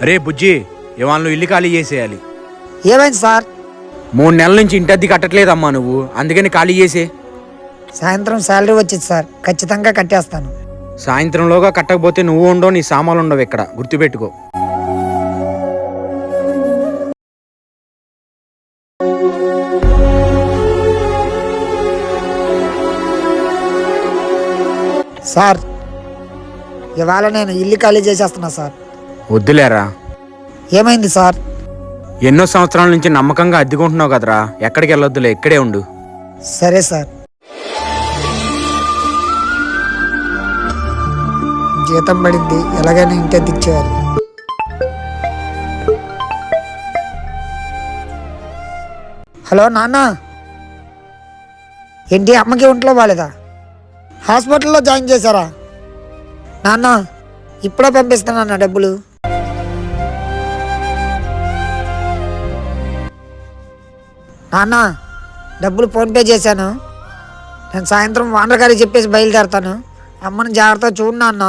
అరే బుజ్జి, ఇవాళ నువ్వు ఇల్లు ఖాళీ చేసేయాలి. ఏమైంది సార్? 3 నెలల నుంచి ఇంటి అద్దె కట్టట్లేదమ్మా నువ్వు, అందుకని ఖాళీ చేసే. సాయంత్రం శాలరీ వచ్చింది సార్, ఖచ్చితంగా కట్టేస్తాను. సాయంత్రంలోగా కట్టకపోతే నువ్వు ఉండవు, నీ సామాన్లు ఉండవు ఇక్కడ, గుర్తుపెట్టుకో. సార్ ఇవాళ నేను ఇల్లు ఖాళీ చేసేస్తున్నా సార్. వద్దులేరా. ఏమైంది సార్? ఎన్నో సంవత్సరాల నుంచి నమ్మకంగా అద్దెకుంటున్నావు కదరా, ఎక్కడికి వెళ్ళొద్దులే, ఇక్కడే ఉండు. సరే సార్. జీతం పడింది, ఎలాగైనా ఇంటి అద్దె ఇచ్చేయాలి. హలో నాన్న, ఏంటి అమ్మకి ఒంట్లో బాలేదా? హాస్పిటల్లో జాయిన్ చేశారా? నాన్న ఇప్పుడే పంపిస్తానన్న డబ్బులు. నాన్న డబ్బులు ఫోన్పే చేశాను. నేను సాయంత్రం వానర్ గారికి చెప్పేసి బయలుదేరుతాను. అమ్మని జాగ్రత్తగా చూడు నాన్న.